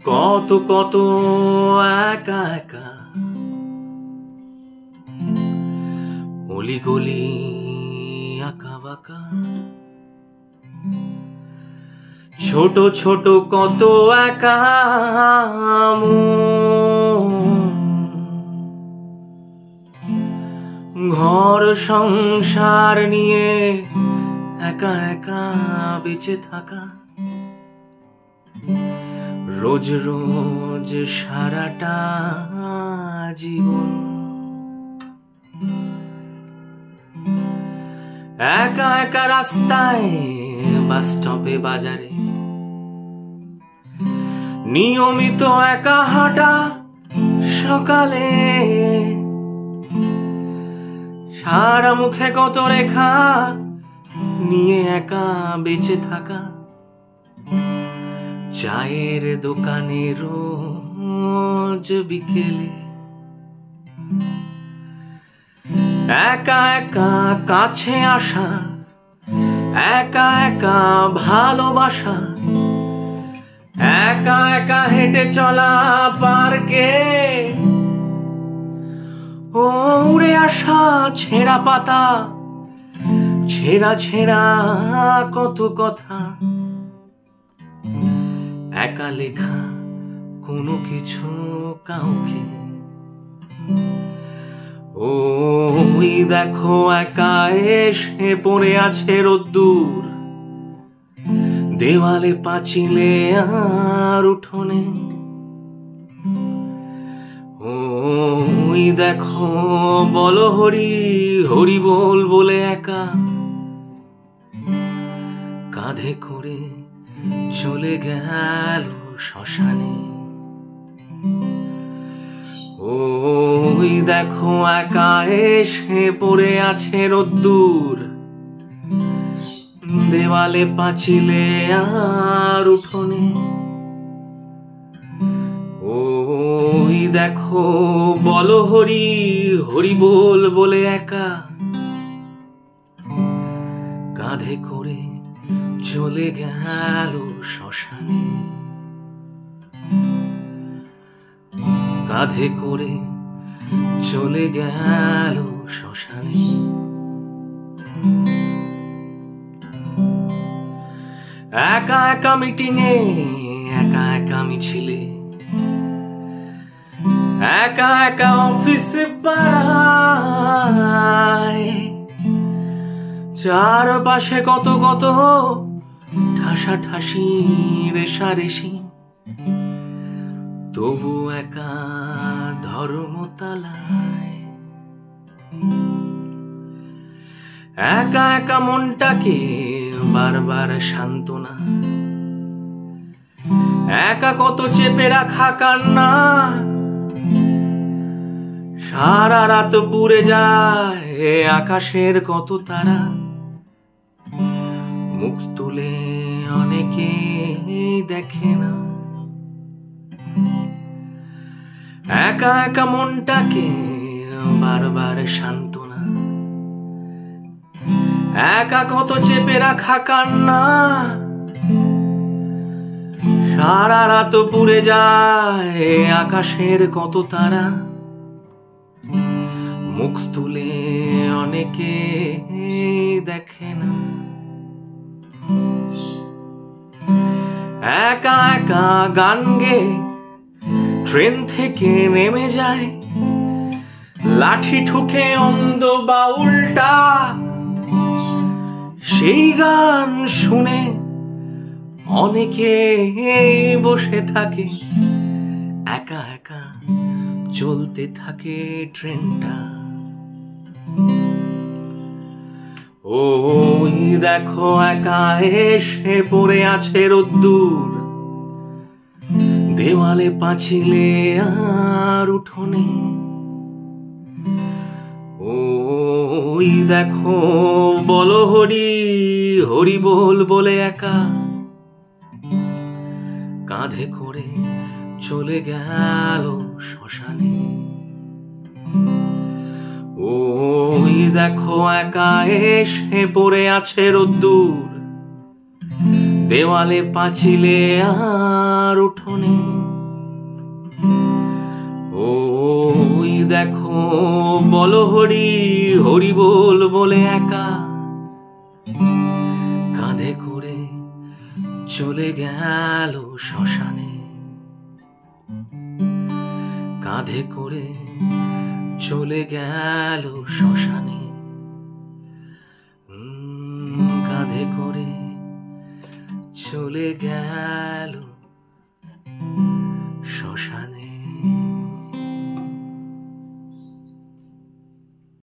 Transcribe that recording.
কত কত একা একা অলিগলি আঁকা বাঁকা, ছোট ছোট কত একা ঘর সংসার নিয়ে একা একা বেঁচে থাকা, রোজ রোজ সারাটা জীবন একা একা রাস্তায়, বাস স্টপে, বাজারে নিয়মিত একা হাঁটা, সকালে সারা মুখে কত রেখা নিয়ে একা বেঁচে থাকা, চায়ের দোকানে রোজ বিকেলে একা একা কাছে আসা, একা একা ভালোবাসা, একা একা হেঁটে চলা পার্কে, ও উড়ে আসা ছেঁড়া পাতা, ছেঁড়া ছেঁড়া কত কথা, একা লেখা কোনো কিছু কাউকে, ওই দেখো একা এসে পড়ে আছে রোদ্দুর, দেওয়ালে পাঁচিলে আর উঠোনে, ওই দেখো বলো হরি হরি বল বলে একা কাঁধে করে চলে গেল শ্মশানে, ওই দেখো একা এসে পড়ে আছে রোদ্দুর, দেওয়ালে পাঁচিলে আর উঠোনে, ওই দেখো বলো হরি হরি বল বলে একা কাঁধে করে চলে গেল শ্মশানে, কাঁধে করে চলে গেল শ্মশানে। একা একা মিটিংয়ে, একা একা মিছিলে, একা একা অফিসে পাড়ায়, চারপাশে কত কত ঠাসা ঠাসি রেশারেশি, তবু একা ধর্মতলায়, একা একা মনটাকে বারবার সান্ত্বনা, একা কত চেপে রাখা কান্না, সারা রাত পুড়ে যায় আকাশের কত তারা, মুখ তুলে অনেকে দেখে না, একা একা মনটাকে বারবার সান্ত্বনা, একা কত চেপে রাখা কান্না, সারা রাত পুড়ে যায় আকাশের কত তারা, মুখ তুলে অনেকে দেখে না, একা একা গান গেয়ে ট্রেন থেকে নেমে যায়, লাঠি ঠুকে অন্ধ বাউলটা, সেই গান শুনে অনেকে বসে থাকে, একা একা চলতে থাকে ট্রেনটা, ওই দেখো একা এসে পড়ে আছে রোদ্দুর, দেওয়ালে পাঁচিলে আর উঠোনে, ওই দেখো বলো হরি হরি বল বলে একা কাঁধে করে চলে গেল শ্মশানে, ওই দেখো একা এসে পড়ে আছে রোদ্দুর, দেওয়ালে পাঁচিলে আর উঠোনে। দেখো বলো হরি হরি বল বলে একা কাঁধে করে চলে গেল শ্মশানে, কাঁধে করে চলে গেল শ্মশানে, কাঁধে করে চলে গেল